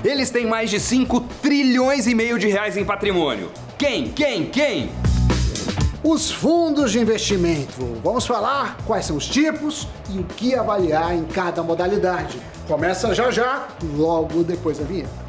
Eles têm mais de 5 trilhões e meio de reais em patrimônio. Quem? Os fundos de investimento. Vamos falar quais são os tipos e o que avaliar em cada modalidade. Começa já, logo depois da vinheta.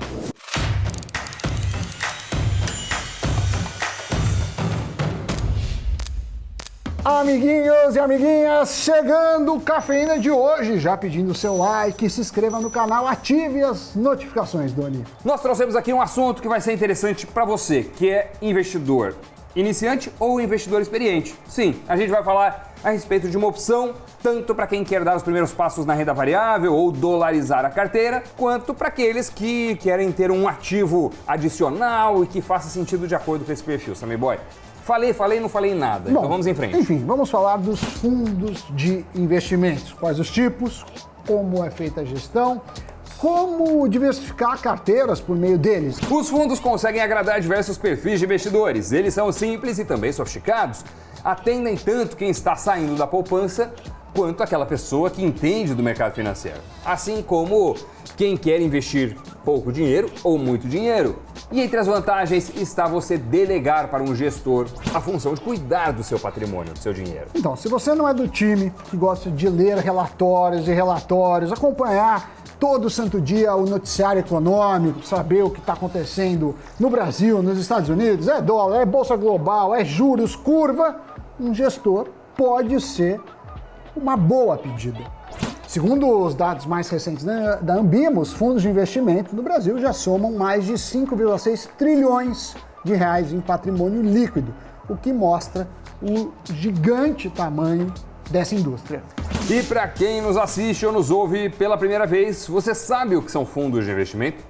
Amiguinhos e amiguinhas, chegando o Cafeína de hoje, já pedindo o seu like, se inscreva no canal, ative as notificações, Doni. Nós trouxemos aqui um assunto que vai ser interessante para você, que é investidor iniciante ou investidor experiente. Sim, a gente vai falar a respeito de uma opção tanto para quem quer dar os primeiros passos na renda variável ou dolarizar a carteira, quanto para aqueles que querem ter um ativo adicional e que faça sentido de acordo com esse perfil, Sammy Boy. Falei, não falei nada. Bom, então vamos em frente. Enfim, vamos falar dos fundos de investimentos. Quais os tipos, como é feita a gestão, como diversificar carteiras por meio deles. Os fundos conseguem agradar diversos perfis de investidores. Eles são simples e também sofisticados. Atendem tanto quem está saindo da poupança, quanto aquela pessoa que entende do mercado financeiro. Assim como quem quer investir pouco dinheiro ou muito dinheiro. E entre as vantagens está você delegar para um gestor a função de cuidar do seu patrimônio, do seu dinheiro. Então, se você não é do time que gosta de ler relatórios, acompanhar todo santo dia o noticiário econômico, saber o que está acontecendo no Brasil, nos Estados Unidos, é dólar, é bolsa global, é juros, curva, um gestor pode ser uma boa pedida. Segundo os dados mais recentes da Ambima, os fundos de investimento no Brasil já somam mais de 5,6 trilhões de reais em patrimônio líquido, o que mostra o gigante tamanho dessa indústria. E para quem nos assiste ou nos ouve pela primeira vez, você sabe o que são fundos de investimento?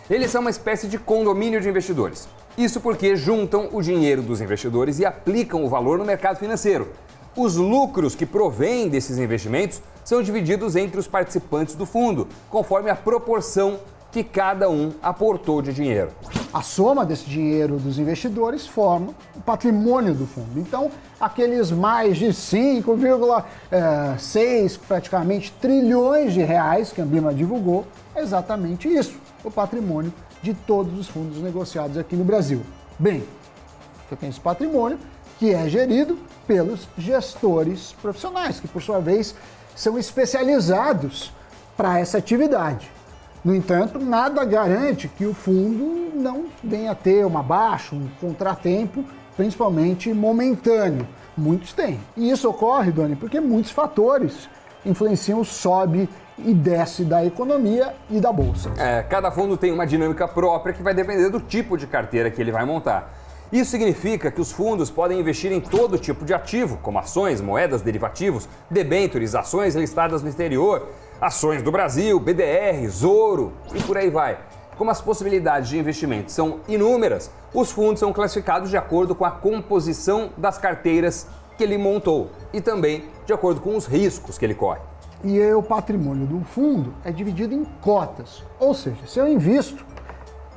Eles são uma espécie de condomínio de investidores. Isso porque juntam o dinheiro dos investidores e aplicam o valor no mercado financeiro. Os lucros que provêm desses investimentos são divididos entre os participantes do fundo, conforme a proporção que cada um aportou de dinheiro. A soma desse dinheiro dos investidores forma o patrimônio do fundo. Então, aqueles mais de 5,6 praticamente trilhões de reais que a Ambima divulgou, é exatamente isso, o patrimônio de todos os fundos negociados aqui no Brasil. Bem, você tem esse patrimônio que é gerido pelos gestores profissionais, que por sua vez são especializados para essa atividade. No entanto, nada garante que o fundo não venha a ter uma baixa, um contratempo, principalmente momentâneo. Muitos têm. E isso ocorre, Doni, porque muitos fatores influenciam o sobe e desce da economia e da bolsa. Cada fundo tem uma dinâmica própria que vai depender do tipo de carteira que ele vai montar. Isso significa que os fundos podem investir em todo tipo de ativo, como ações, moedas, derivativos, debêntures, ações listadas no exterior, ações do Brasil, BDRs, ouro e por aí vai. Como as possibilidades de investimento são inúmeras, os fundos são classificados de acordo com a composição das carteiras que ele montou e também de acordo com os riscos que ele corre. E o patrimônio do fundo é dividido em cotas, ou seja, se eu invisto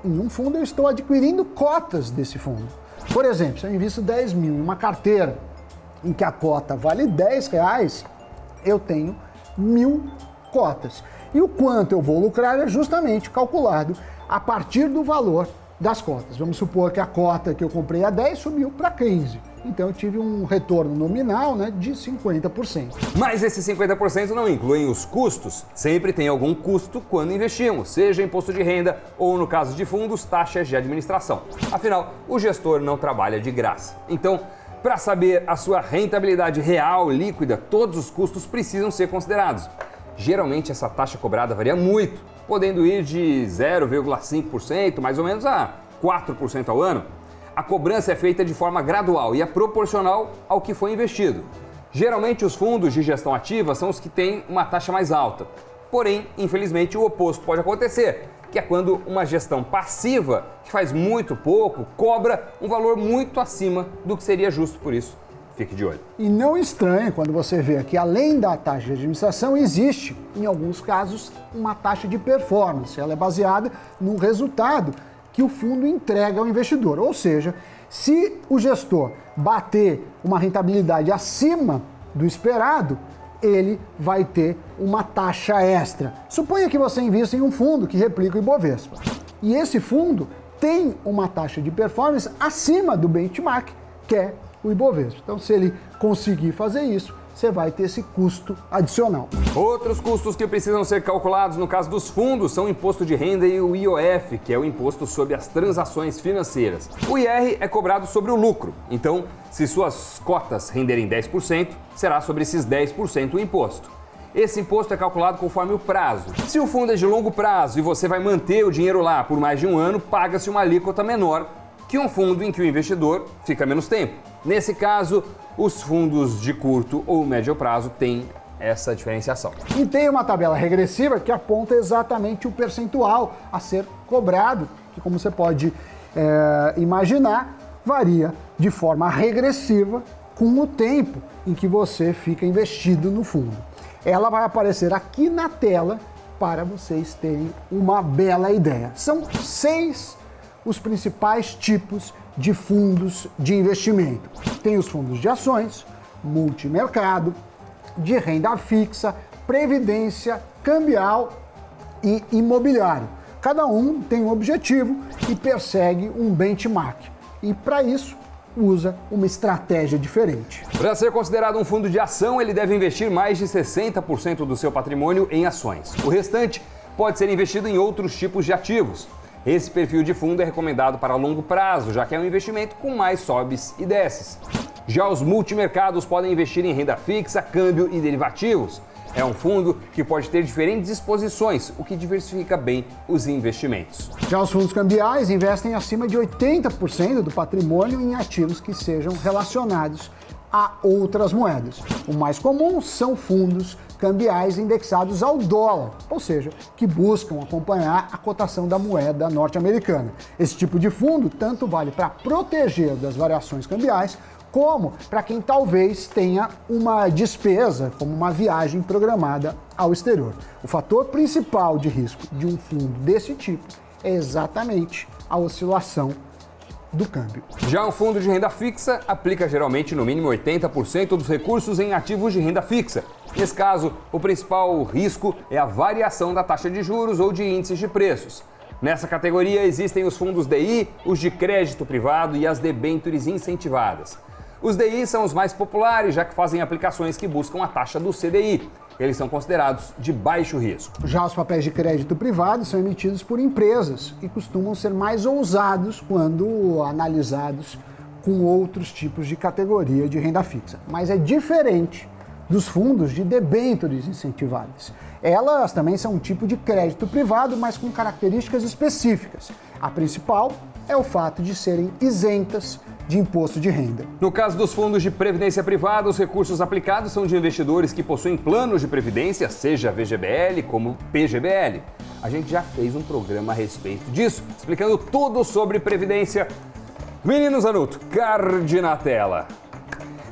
em um fundo, eu estou adquirindo cotas desse fundo. Por exemplo, se eu invisto 10 mil em uma carteira em que a cota vale R$10, eu tenho 1.000 cotas. E o quanto eu vou lucrar é justamente calculado a partir do valor das cotas. Vamos supor que a cota que eu comprei a 10 subiu para 15. Então eu tive um retorno nominal, de 50%. Mas esses 50% não incluem os custos. Sempre tem algum custo quando investimos, seja imposto de renda ou, no caso de fundos, taxas de administração. Afinal, o gestor não trabalha de graça. Então, para saber a sua rentabilidade real, líquida, todos os custos precisam ser considerados. Geralmente essa taxa cobrada varia muito, podendo ir de 0,5% mais ou menos a 4% ao ano. A cobrança é feita de forma gradual e é proporcional ao que foi investido. Geralmente os fundos de gestão ativa são os que têm uma taxa mais alta. Porém, infelizmente, o oposto pode acontecer, que é quando uma gestão passiva, que faz muito pouco, cobra um valor muito acima do que seria justo por isso. Fique de olho. E não estranhe quando você vê que além da taxa de administração, existe, em alguns casos, uma taxa de performance. Ela é baseada no resultado que o fundo entrega ao investidor. Ou seja, se o gestor bater uma rentabilidade acima do esperado, ele vai ter uma taxa extra. Suponha que você invista em um fundo que replica o Ibovespa. E esse fundo tem uma taxa de performance acima do benchmark, que é o Ibovespa. Então, se ele conseguir fazer isso, você vai ter esse custo adicional. Outros custos que precisam ser calculados no caso dos fundos são o imposto de renda e o IOF, que é o imposto sobre as transações financeiras. O IR é cobrado sobre o lucro, então se suas cotas renderem 10%, será sobre esses 10% o imposto. Esse imposto é calculado conforme o prazo. Se o fundo é de longo prazo e você vai manter o dinheiro lá por mais de um ano, paga-se uma alíquota menor que um fundo em que o investidor fica menos tempo. Nesse caso, os fundos de curto ou médio prazo têm essa diferenciação. E tem uma tabela regressiva que aponta exatamente o percentual a ser cobrado, que, como você pode imaginar, varia de forma regressiva com o tempo em que você fica investido no fundo. Ela vai aparecer aqui na tela para vocês terem uma bela ideia. São 6 os principais tipos de fundos de investimento. Tem os fundos de ações, multimercado, de renda fixa, previdência, cambial e imobiliário. Cada um tem um objetivo e persegue um benchmark. E para isso, usa uma estratégia diferente. Para ser considerado um fundo de ação, ele deve investir mais de 60% do seu patrimônio em ações. O restante pode ser investido em outros tipos de ativos. Esse perfil de fundo é recomendado para longo prazo, já que é um investimento com mais sobes e desces. Já os multimercados podem investir em renda fixa, câmbio e derivativos. É um fundo que pode ter diferentes exposições, o que diversifica bem os investimentos. Já os fundos cambiais investem acima de 80% do patrimônio em ativos que sejam relacionados a outras moedas. O mais comum são fundos cambiais indexados ao dólar, ou seja, que buscam acompanhar a cotação da moeda norte-americana. Esse tipo de fundo tanto vale para proteger das variações cambiais, como para quem talvez tenha uma despesa, como uma viagem programada ao exterior. O fator principal de risco de um fundo desse tipo é exatamente a oscilação do câmbio. Já um fundo de renda fixa aplica geralmente no mínimo 80% dos recursos em ativos de renda fixa. Nesse caso, o principal risco é a variação da taxa de juros ou de índices de preços. Nessa categoria existem os fundos DI, os de crédito privado e as debêntures incentivadas. Os DI são os mais populares, já que fazem aplicações que buscam a taxa do CDI. Eles são considerados de baixo risco. Já os papéis de crédito privado são emitidos por empresas e costumam ser mais ousados quando analisados com outros tipos de categoria de renda fixa. Mas é diferente dos fundos de debêntures incentivadas. Elas também são um tipo de crédito privado, mas com características específicas. A principal é o fato de serem isentas de imposto de renda. No caso dos fundos de previdência privada, os recursos aplicados são de investidores que possuem planos de previdência, seja VGBL como PGBL. A gente já fez um programa a respeito disso, explicando tudo sobre previdência. Menino Zanuto, card na tela.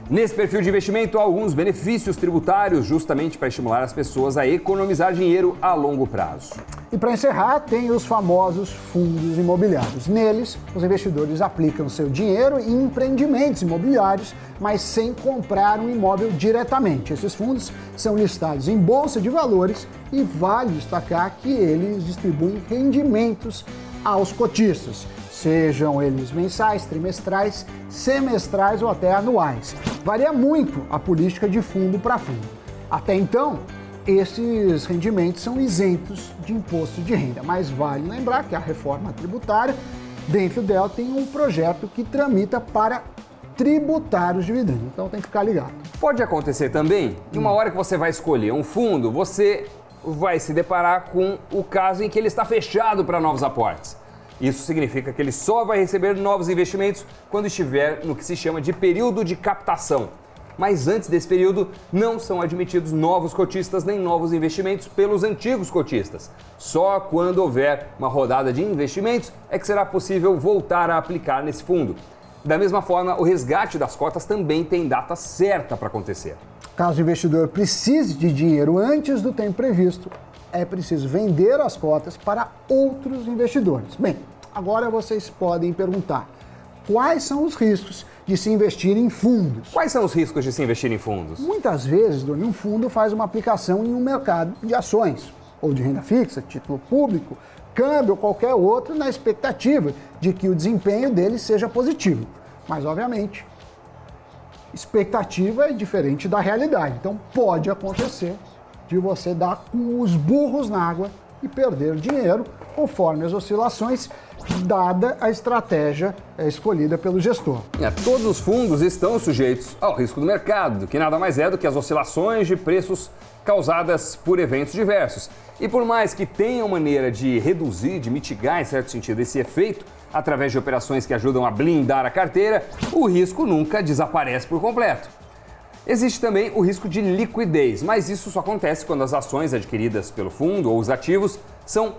Nesse perfil de investimento há alguns benefícios tributários justamente para estimular as pessoas a economizar dinheiro a longo prazo. E para encerrar, tem os famosos fundos imobiliários. Neles, os investidores aplicam seu dinheiro em empreendimentos imobiliários, mas sem comprar um imóvel diretamente. Esses fundos são listados em bolsa de valores e vale destacar que eles distribuem rendimentos aos cotistas, sejam eles mensais, trimestrais, semestrais ou até anuais. Varia muito a política de fundo para fundo. Até então, esses rendimentos são isentos de imposto de renda, mas vale lembrar que a reforma tributária, dentro dela tem um projeto que tramita para tributar os dividendos, então tem que ficar ligado. Pode acontecer também que uma hora que você vai escolher um fundo, você vai se deparar com o caso em que ele está fechado para novos aportes. Isso significa que ele só vai receber novos investimentos quando estiver no que se chama de período de captação. Mas antes desse período, não são admitidos novos cotistas nem novos investimentos pelos antigos cotistas. Só quando houver uma rodada de investimentos é que será possível voltar a aplicar nesse fundo. Da mesma forma, o resgate das cotas também tem data certa para acontecer. Caso o investidor precise de dinheiro antes do tempo previsto, é preciso vender as cotas para outros investidores. Bem, agora vocês podem perguntar: quais são os riscos de se investir em fundos? Quais são os riscos de se investir em fundos? Muitas vezes, um fundo faz uma aplicação em um mercado de ações. ou de renda fixa, título público, câmbio ou qualquer outro, na expectativa de que o desempenho dele seja positivo. Mas, obviamente, expectativa é diferente da realidade. Então, pode acontecer de você dar com os burros na água e perder dinheiro conforme as oscilações, dada a estratégia escolhida pelo gestor. Todos os fundos estão sujeitos ao risco do mercado, que nada mais é do que as oscilações de preços causadas por eventos diversos. E por mais que tenham maneira de reduzir, de mitigar, em certo sentido, esse efeito, através de operações que ajudam a blindar a carteira, o risco nunca desaparece por completo. Existe também o risco de liquidez, mas isso só acontece quando as ações adquiridas pelo fundo ou os ativos são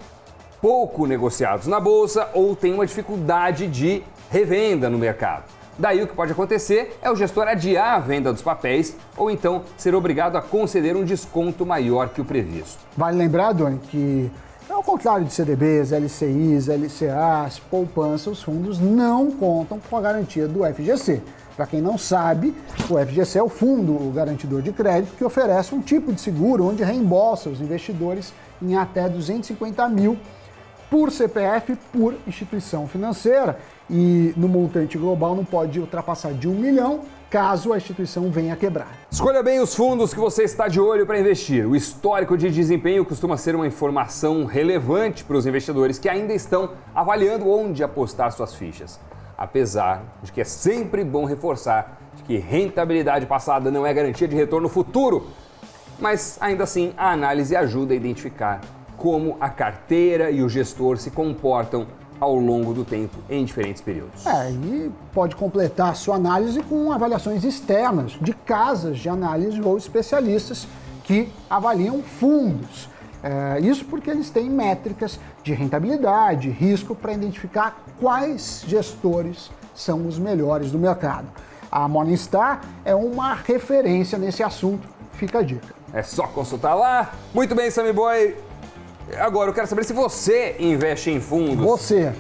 pouco negociados na bolsa ou tem uma dificuldade de revenda no mercado. Daí o que pode acontecer é o gestor adiar a venda dos papéis ou então ser obrigado a conceder um desconto maior que o previsto. Vale lembrar, Doni, que ao contrário de CDBs, LCIs, LCAs, poupança, os fundos não contam com a garantia do FGC. Para quem não sabe, o FGC é o Fundo Garantidor de Crédito que oferece um tipo de seguro onde reembolsa os investidores em até 250 mil por CPF por instituição financeira e no montante global não pode ultrapassar de 1 milhão caso a instituição venha a quebrar. Escolha bem os fundos que você está de olho para investir. O histórico de desempenho costuma ser uma informação relevante para os investidores que ainda estão avaliando onde apostar suas fichas. Apesar de que é sempre bom reforçar de que rentabilidade passada não é garantia de retorno futuro, mas ainda assim a análise ajuda a identificar como a carteira e o gestor se comportam ao longo do tempo em diferentes períodos. E pode completar a sua análise com avaliações externas de casas de análise ou especialistas que avaliam fundos. Isso porque eles têm métricas de rentabilidade, risco para identificar quais gestores são os melhores do mercado. A Morningstar é uma referência nesse assunto, fica a dica. É só consultar lá. Muito bem, Sammy Boy. Agora, eu quero saber se você investe em fundos. Você.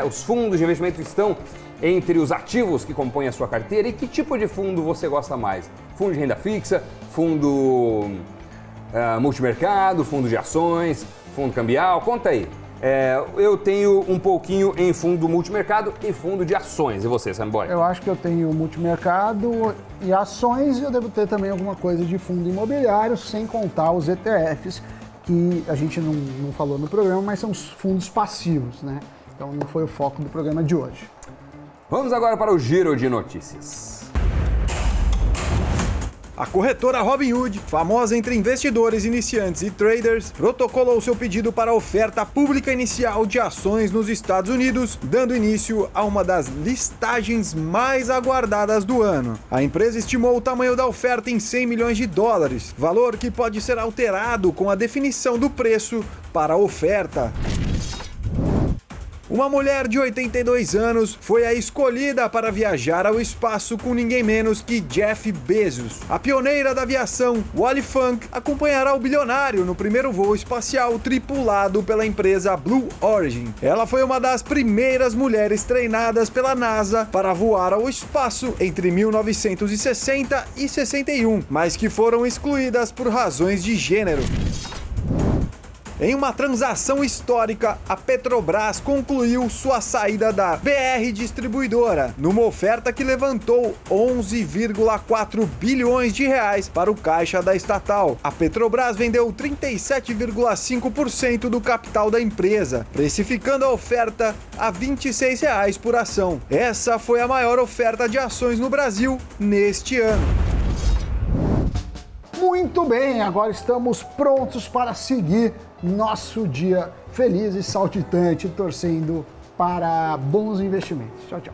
Os fundos de investimento estão entre os ativos que compõem a sua carteira e que tipo de fundo você gosta mais? Fundo de renda fixa, fundo multimercado, fundo de ações, fundo cambial? Conta aí. Eu tenho um pouquinho em fundo multimercado e fundo de ações. E você, Sammy Boy? Eu acho que eu tenho multimercado e ações e eu devo ter também alguma coisa de fundo imobiliário, sem contar os ETFs, que a gente não falou no programa, mas são os fundos passivos, né? Então não foi o foco do programa de hoje. Vamos agora para o giro de notícias. A corretora Robinhood, famosa entre investidores iniciantes e traders, protocolou seu pedido para a oferta pública inicial de ações nos Estados Unidos, dando início a uma das listagens mais aguardadas do ano. A empresa estimou o tamanho da oferta em 100 milhões de dólares, valor que pode ser alterado com a definição do preço para a oferta. Uma mulher de 82 anos foi a escolhida para viajar ao espaço com ninguém menos que Jeff Bezos. A pioneira da aviação, Wally Funk, acompanhará o bilionário no primeiro voo espacial tripulado pela empresa Blue Origin. Ela foi uma das primeiras mulheres treinadas pela NASA para voar ao espaço entre 1960 e 61, mas que foram excluídas por razões de gênero. Em uma transação histórica, a Petrobras concluiu sua saída da BR Distribuidora, numa oferta que levantou 11,4 bilhões de reais para o caixa da estatal. A Petrobras vendeu 37,5% do capital da empresa, precificando a oferta a R$ 26 por ação. Essa foi a maior oferta de ações no Brasil neste ano. Muito bem, agora estamos prontos para seguir nosso dia feliz e saltitante, torcendo para bons investimentos. Tchau, tchau.